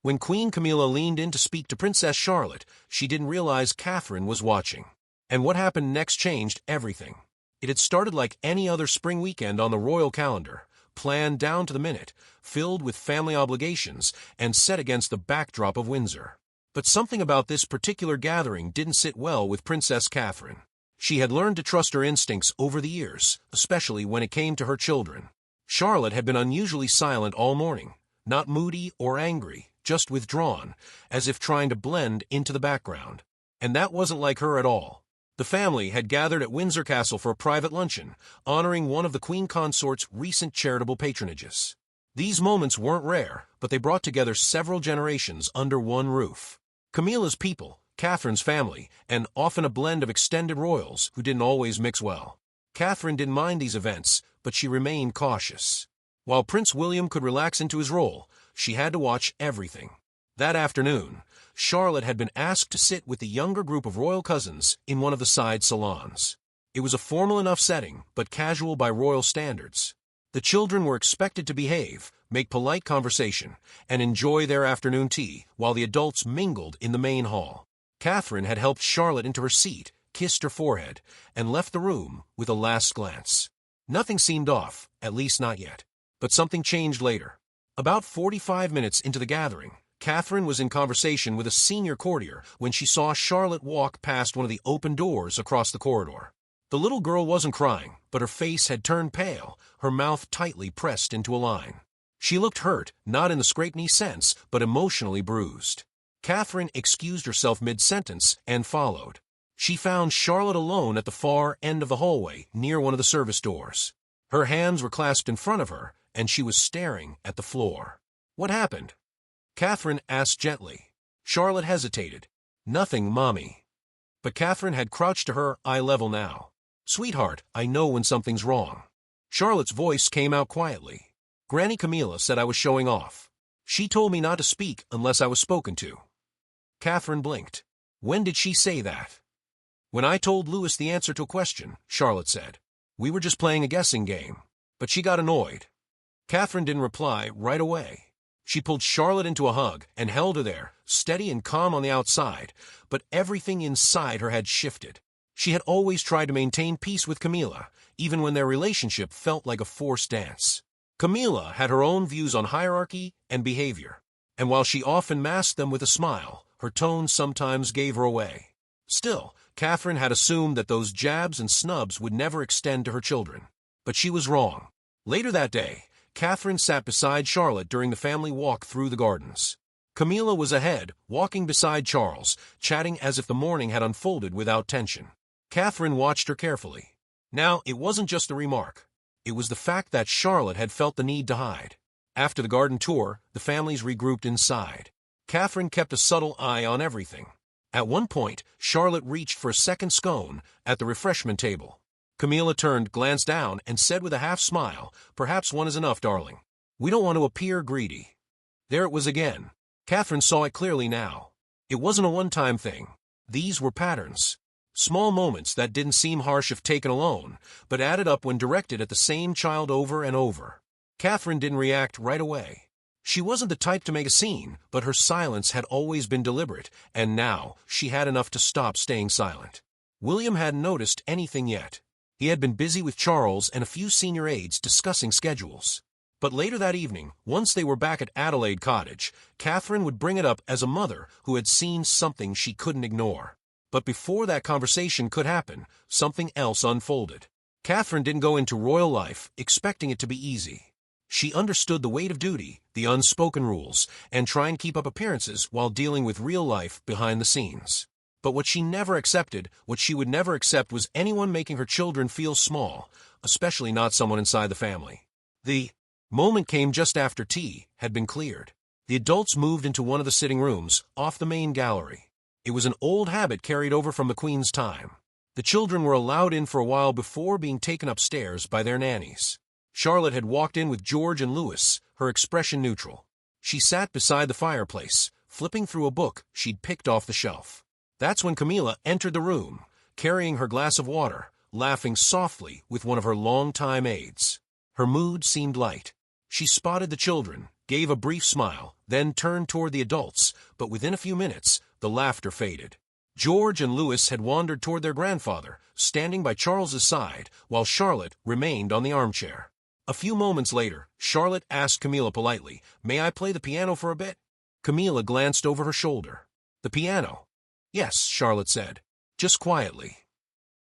When Queen Camilla leaned in to speak to Princess Charlotte, she didn't realize Catherine was watching. And what happened next changed everything. It had started like any other spring weekend on the royal calendar, planned down to the minute, filled with family obligations, and set against the backdrop of Windsor. But something about this particular gathering didn't sit well with Princess Catherine. She had learned to trust her instincts over the years, especially when it came to her children. Charlotte had been unusually silent all morning, not moody or angry, just withdrawn, as if trying to blend into the background. And that wasn't like her at all. The family had gathered at Windsor Castle for a private luncheon, honoring one of the Queen Consort's recent charitable patronages. These moments weren't rare, but they brought together several generations under one roof. Camilla's people, Catherine's family, and often a blend of extended royals who didn't always mix well. Catherine didn't mind these events, but she remained cautious. While Prince William could relax into his role, she had to watch everything. That afternoon, Charlotte had been asked to sit with the younger group of royal cousins in one of the side salons. It was a formal enough setting, but casual by royal standards. The children were expected to behave, make polite conversation, and enjoy their afternoon tea, while the adults mingled in the main hall. Catherine had helped Charlotte into her seat, kissed her forehead, and left the room with a last glance. Nothing seemed off, at least not yet. But something changed later. About 45 minutes into the gathering, Catherine was in conversation with a senior courtier when she saw Charlotte walk past one of the open doors across the corridor. The little girl wasn't crying, but her face had turned pale, her mouth tightly pressed into a line. She looked hurt, not in the scrape-knee sense, but emotionally bruised. Catherine excused herself mid-sentence and followed. She found Charlotte alone at the far end of the hallway, near one of the service doors. Her hands were clasped in front of her, and she was staring at the floor. "What happened?" Catherine asked gently. Charlotte hesitated. "Nothing, Mommy." But Catherine had crouched to her eye level now. "Sweetheart, I know when something's wrong." Charlotte's voice came out quietly. "Granny Camilla said I was showing off. She told me not to speak unless I was spoken to." Catherine blinked. "When did she say that?" "When I told Louis the answer to a question," Charlotte said. "We were just playing a guessing game." But she got annoyed. Catherine didn't reply right away. She pulled Charlotte into a hug and held her there, steady and calm on the outside, but everything inside her had shifted. She had always tried to maintain peace with Camilla, even when their relationship felt like a forced dance. Camilla had her own views on hierarchy and behavior, and while she often masked them with a smile, her tone sometimes gave her away. Still, Catherine had assumed that those jabs and snubs would never extend to her children. But she was wrong. Later that day, Catherine sat beside Charlotte during the family walk through the gardens. Camilla was ahead, walking beside Charles, chatting as if the morning had unfolded without tension. Catherine watched her carefully. Now, it wasn't just a remark. It was the fact that Charlotte had felt the need to hide. After the garden tour, the families regrouped inside. Catherine kept a subtle eye on everything. At one point, Charlotte reached for a second scone at the refreshment table. Camilla turned, glanced down, and said with a half-smile, "Perhaps one is enough, darling. We don't want to appear greedy." There it was again. Catherine saw it clearly now. It wasn't a one-time thing. These were patterns. Small moments that didn't seem harsh if taken alone, but added up when directed at the same child over and over. Catherine didn't react right away. She wasn't the type to make a scene, but her silence had always been deliberate, and now she had enough to stop staying silent. William hadn't noticed anything yet. He had been busy with Charles and a few senior aides discussing schedules. But later that evening, once they were back at Adelaide Cottage, Catherine would bring it up as a mother who had seen something she couldn't ignore. But before that conversation could happen, something else unfolded. Catherine didn't go into royal life expecting it to be easy. She understood the weight of duty, the unspoken rules, and try and keep up appearances while dealing with real life behind the scenes. But what she would never accept was anyone making her children feel small, especially not someone inside the family. The moment came just after tea had been cleared. The adults moved into one of the sitting rooms, off the main gallery. It was an old habit carried over from the Queen's time. The children were allowed in for a while before being taken upstairs by their nannies. Charlotte had walked in with George and Louis, her expression neutral. She sat beside the fireplace, flipping through a book she'd picked off the shelf. That's when Camilla entered the room, carrying her glass of water, laughing softly with one of her longtime aides. Her mood seemed light. She spotted the children, gave a brief smile, then turned toward the adults, but within a few minutes, the laughter faded. George and Louis had wandered toward their grandfather, standing by Charles's side, while Charlotte remained on the armchair. A few moments later, Charlotte asked Camilla politely, "May I play the piano for a bit?" Camilla glanced over her shoulder. "The piano?" "Yes," Charlotte said, "just quietly."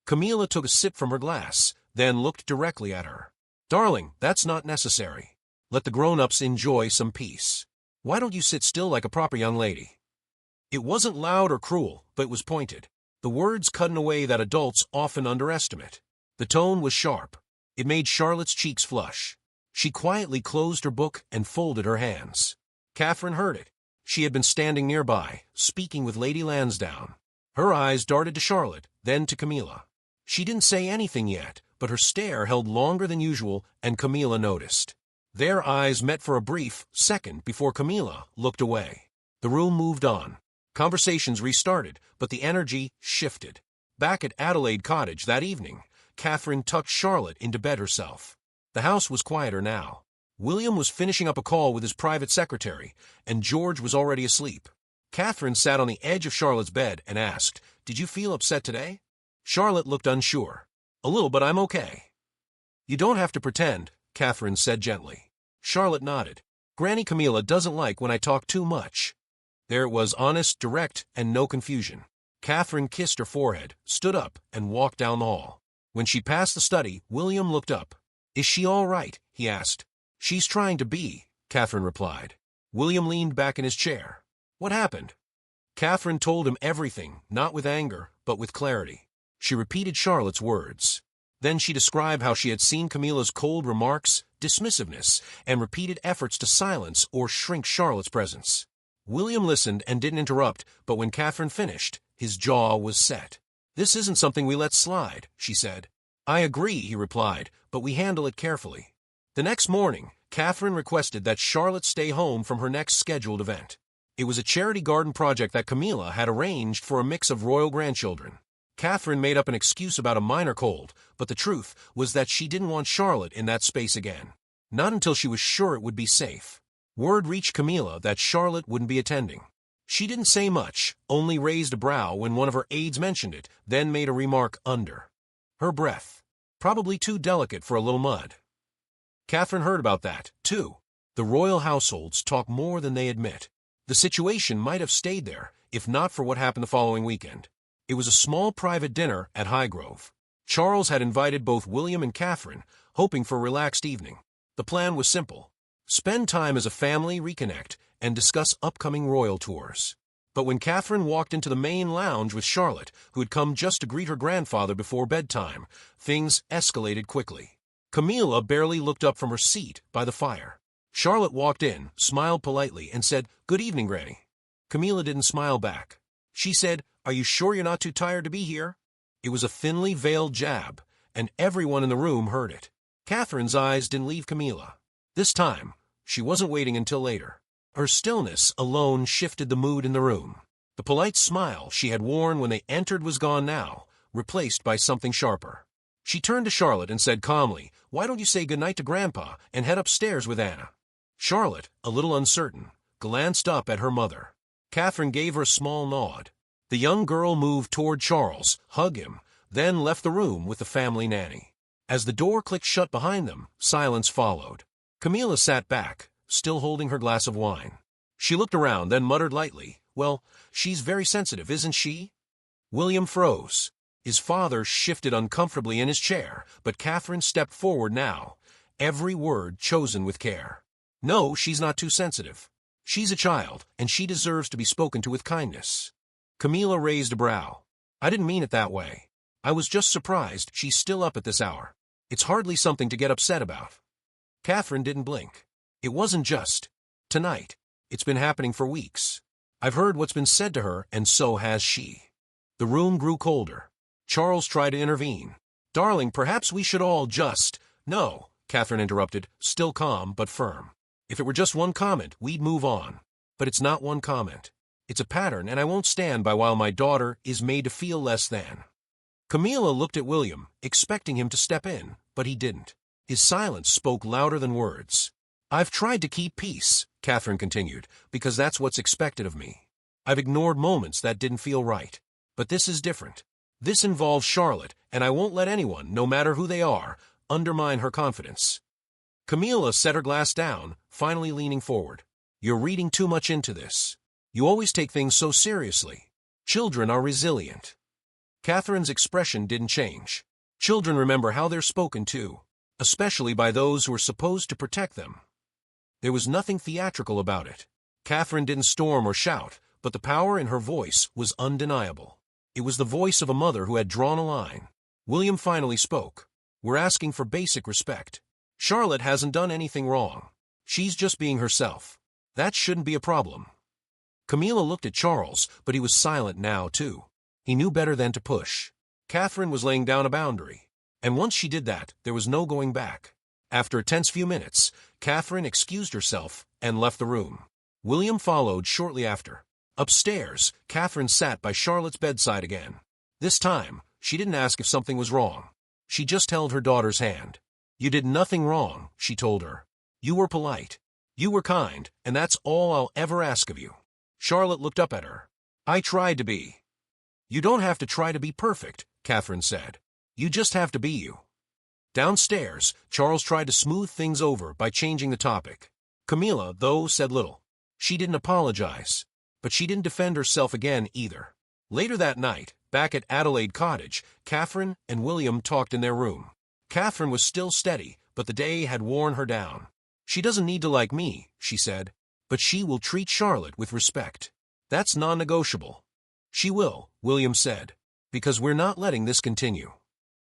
Camilla took a sip from her glass, then looked directly at her. "Darling, that's not necessary. Let the grown-ups enjoy some peace. Why don't you sit still like a proper young lady?" It wasn't loud or cruel, but it was pointed. The words cut in a way that adults often underestimate. The tone was sharp. It made Charlotte's cheeks flush. She quietly closed her book and folded her hands. Catherine heard it. She had been standing nearby, speaking with Lady Lansdowne. Her eyes darted to Charlotte, then to Camilla. She didn't say anything yet, but her stare held longer than usual, and Camilla noticed. Their eyes met for a brief second before Camilla looked away. The room moved on. Conversations restarted, but the energy shifted. Back at Adelaide Cottage that evening, Catherine tucked Charlotte into bed herself. The house was quieter now. William was finishing up a call with his private secretary, and George was already asleep. Catherine sat on the edge of Charlotte's bed and asked, "Did you feel upset today?" Charlotte looked unsure. "A little, but I'm okay." "You don't have to pretend," Catherine said gently. Charlotte nodded. "Granny Camilla doesn't like when I talk too much." There it was, honest, direct, and no confusion. Catherine kissed her forehead, stood up, and walked down the hall. When she passed the study, William looked up. "Is she all right?" he asked. "She's trying to be," Catherine replied. William leaned back in his chair. "What happened?" Catherine told him everything, not with anger, but with clarity. She repeated Charlotte's words. Then she described how she had seen Camilla's cold remarks, dismissiveness, and repeated efforts to silence or shrink Charlotte's presence. William listened and didn't interrupt, but when Catherine finished, his jaw was set. "This isn't something we let slide," she said. "I agree," he replied, "but we handle it carefully." The next morning, Catherine requested that Charlotte stay home from her next scheduled event. It was a charity garden project that Camilla had arranged for a mix of royal grandchildren. Catherine made up an excuse about a minor cold, but the truth was that she didn't want Charlotte in that space again. Not until she was sure it would be safe. Word reached Camilla that Charlotte wouldn't be attending. She didn't say much, only raised a brow when one of her aides mentioned it, then made a remark under her breath. Probably too delicate for a little mud. Catherine heard about that, too. The royal households talk more than they admit. The situation might have stayed there, if not for what happened the following weekend. It was a small private dinner at Highgrove. Charles had invited both William and Catherine, hoping for a relaxed evening. The plan was simple. Spend time as a family, reconnect, and discuss upcoming royal tours. But when Catherine walked into the main lounge with Charlotte, who had come just to greet her grandfather before bedtime, things escalated quickly. Camilla barely looked up from her seat by the fire. Charlotte walked in, smiled politely, and said, "Good evening, Granny." Camilla didn't smile back. She said, "Are you sure you're not too tired to be here?" It was a thinly veiled jab, and everyone in the room heard it. Catherine's eyes didn't leave Camilla. This time, she wasn't waiting until later. Her stillness alone shifted the mood in the room. The polite smile she had worn when they entered was gone now, replaced by something sharper. She turned to Charlotte and said calmly, "Why don't you say goodnight to Grandpa and head upstairs with Anna?" Charlotte, a little uncertain, glanced up at her mother. Catherine gave her a small nod. The young girl moved toward Charles, hugged him, then left the room with the family nanny. As the door clicked shut behind them, silence followed. Camilla sat back, still holding her glass of wine. She looked around, then muttered lightly, "Well, she's very sensitive, isn't she?" William froze. His father shifted uncomfortably in his chair, but Catherine stepped forward now, every word chosen with care. "No, she's not too sensitive. She's a child, and she deserves to be spoken to with kindness." Camilla raised a brow. "I didn't mean it that way. I was just surprised she's still up at this hour. It's hardly something to get upset about." Catherine didn't blink. "It wasn't just tonight. It's been happening for weeks. I've heard what's been said to her, and so has she." The room grew colder. Charles tried to intervene. "Darling, perhaps we should all just—" "No," Catherine interrupted, still calm but firm. "If it were just one comment, we'd move on. But it's not one comment. It's a pattern, and I won't stand by while my daughter is made to feel less than." Camilla looked at William, expecting him to step in, but he didn't. His silence spoke louder than words. "I've tried to keep peace," Catherine continued, because that's what's expected of me. I've ignored moments that didn't feel right. But this is different. This involves Charlotte, and I won't let anyone, no matter who they are, undermine her confidence. Camilla set her glass down, finally leaning forward. You're reading too much into this. You always take things so seriously. Children are resilient. Catherine's expression didn't change. Children remember how they're spoken to, especially by those who are supposed to protect them. There was nothing theatrical about it. Catherine didn't storm or shout, but the power in her voice was undeniable. It was the voice of a mother who had drawn a line. William finally spoke. We're asking for basic respect. Charlotte hasn't done anything wrong. She's just being herself. That shouldn't be a problem. Camilla looked at Charles, but he was silent now, too. He knew better than to push. Catherine was laying down a boundary. And once she did that, there was no going back. After a tense few minutes, Catherine excused herself and left the room. William followed shortly after. Upstairs, Catherine sat by Charlotte's bedside again. This time, she didn't ask if something was wrong. She just held her daughter's hand. You did nothing wrong, she told her. You were polite. You were kind, and that's all I'll ever ask of you. Charlotte looked up at her. I tried to be. You don't have to try to be perfect, Catherine said. You just have to be you. Downstairs, Charles tried to smooth things over by changing the topic. Camilla, though, said little. She didn't apologize. But she didn't defend herself again either. Later that night, back at Adelaide Cottage, Catherine and William talked in their room. Catherine was still steady, but the day had worn her down. She doesn't need to like me, she said, but she will treat Charlotte with respect. That's non-negotiable. She will, William said, because we're not letting this continue.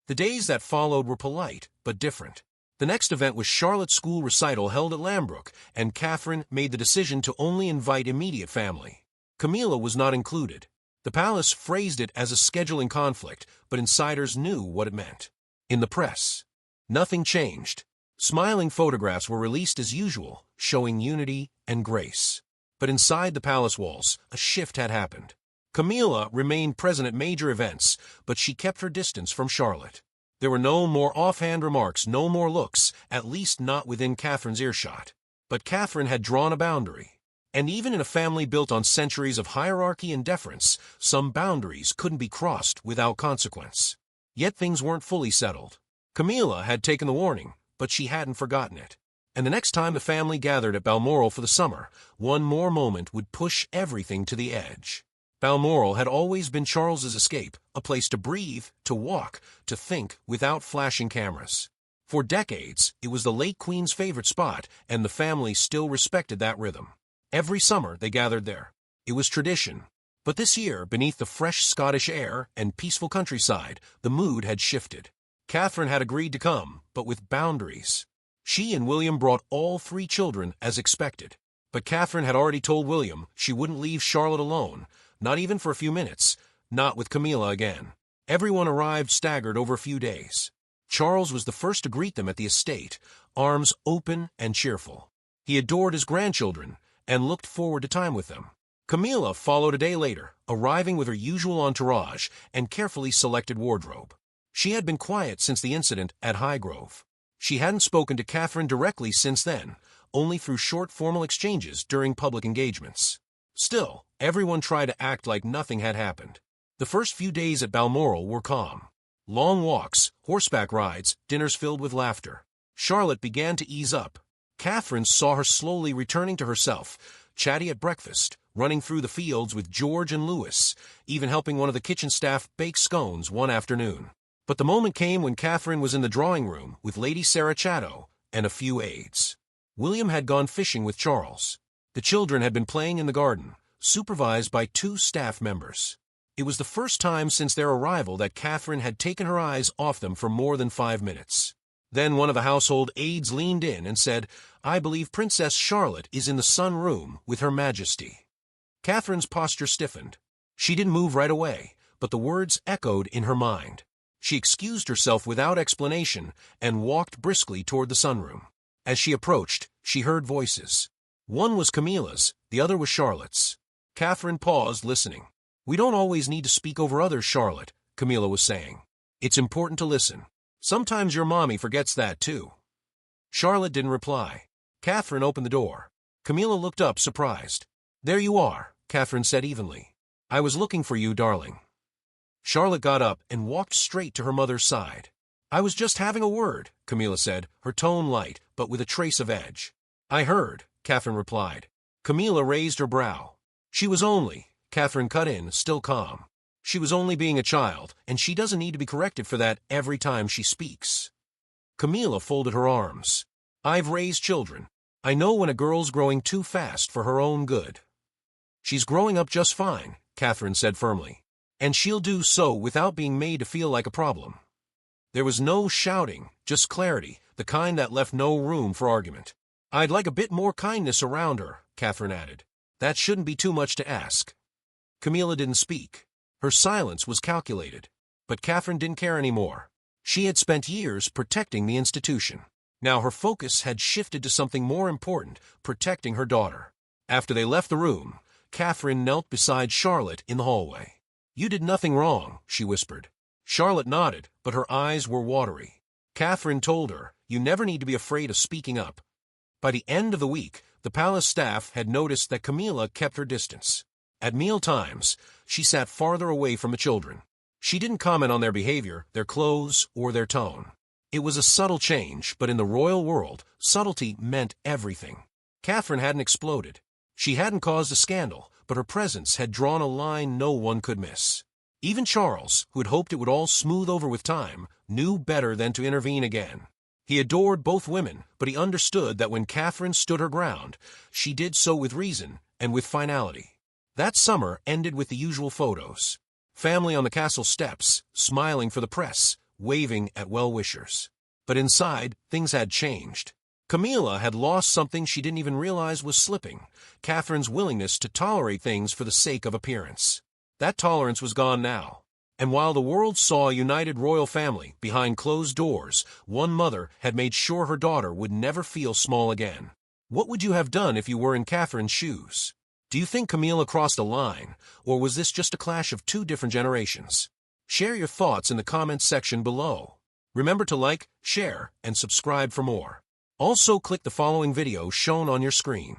The days that followed were polite, but different. The next event was Charlotte's school recital held at Lambrook, and Catherine made the decision to only invite immediate family. Camilla was not included. The palace phrased it as a scheduling conflict, but insiders knew what it meant. In the press, nothing changed. Smiling photographs were released as usual, showing unity and grace. But inside the palace walls, a shift had happened. Camilla remained present at major events, but she kept her distance from Charlotte. There were no more offhand remarks, no more looks, at least not within Catherine's earshot. But Catherine had drawn a boundary. And even in a family built on centuries of hierarchy and deference, some boundaries couldn't be crossed without consequence. Yet things weren't fully settled. Camilla had taken the warning, but she hadn't forgotten it. And the next time the family gathered at Balmoral for the summer, one more moment would push everything to the edge. Balmoral had always been Charles's escape, a place to breathe, to walk, to think without flashing cameras. For decades, it was the late Queen's favorite spot, and the family still respected that rhythm. Every summer they gathered there. It was tradition. But this year, beneath the fresh Scottish air and peaceful countryside, the mood had shifted. Catherine had agreed to come, but with boundaries. She and William brought all 3 children as expected. But Catherine had already told William she wouldn't leave Charlotte alone, not even for a few minutes, not with Camilla again. Everyone arrived staggered over a few days. Charles was the first to greet them at the estate, arms open and cheerful. He adored his grandchildren and looked forward to time with them. Camilla followed a day later, arriving with her usual entourage and carefully selected wardrobe. She had been quiet since the incident at Highgrove. She hadn't spoken to Catherine directly since then, only through short formal exchanges during public engagements. Still, everyone tried to act like nothing had happened. The first few days at Balmoral were calm. Long walks, horseback rides, dinners filled with laughter. Charlotte began to ease up. Catherine saw her slowly returning to herself, chatty at breakfast, running through the fields with George and Louis, even helping one of the kitchen staff bake scones one afternoon. But the moment came when Catherine was in the drawing room with Lady Sarah Chatto and a few aides. William had gone fishing with Charles. The children had been playing in the garden, supervised by 2 staff members. It was the first time since their arrival that Catherine had taken her eyes off them for more than 5 minutes. Then one of the household aides leaned in and said, I believe Princess Charlotte is in the sun room with Her Majesty. Catherine's posture stiffened. She didn't move right away, but the words echoed in her mind. She excused herself without explanation and walked briskly toward the sunroom. As she approached, she heard voices. One was Camilla's, the other was Charlotte's. Catherine paused, listening. We don't always need to speak over others, Charlotte, Camilla was saying. It's important to listen. Sometimes your mommy forgets that, too. Charlotte didn't reply. Catherine opened the door. Camilla looked up, surprised. "There you are," Catherine said evenly. "I was looking for you, darling." Charlotte got up and walked straight to her mother's side. "I was just having a word," Camilla said, her tone light, but with a trace of edge. "I heard," Catherine replied. Camilla raised her brow. "She was only," Catherine cut in, still calm. "She was only being a child, and she doesn't need to be corrected for that every time she speaks." Camilla folded her arms. "I've raised children. I know when a girl's growing too fast for her own good." "She's growing up just fine," Catherine said firmly. "And she'll do so without being made to feel like a problem." There was no shouting, just clarity, the kind that left no room for argument. "I'd like a bit more kindness around her," Catherine added. "That shouldn't be too much to ask." Camilla didn't speak. Her silence was calculated. But Catherine didn't care anymore. She had spent years protecting the institution. Now her focus had shifted to something more important, protecting her daughter. After they left the room, Catherine knelt beside Charlotte in the hallway. "You did nothing wrong," she whispered. Charlotte nodded, but her eyes were watery. Catherine told her, "You never need to be afraid of speaking up." By the end of the week, the palace staff had noticed that Camilla kept her distance. At meal times, she sat farther away from the children. She didn't comment on their behavior, their clothes, or their tone. It was a subtle change, but in the royal world, subtlety meant everything. Catherine hadn't exploded. She hadn't caused a scandal, but her presence had drawn a line no one could miss. Even Charles, who had hoped it would all smooth over with time, knew better than to intervene again. He adored both women, but he understood that when Catherine stood her ground, she did so with reason and with finality. That summer ended with the usual photos. Family on the castle steps, smiling for the press, waving at well-wishers. But inside, things had changed. Camilla had lost something she didn't even realize was slipping, Catherine's willingness to tolerate things for the sake of appearance. That tolerance was gone now. And while the world saw a united royal family behind closed doors, one mother had made sure her daughter would never feel small again. What would you have done if you were in Catherine's shoes? Do you think Camilla crossed a line, or was this just a clash of two different generations? Share your thoughts in the comments section below. Remember to like, share, and subscribe for more. Also click the following video shown on your screen.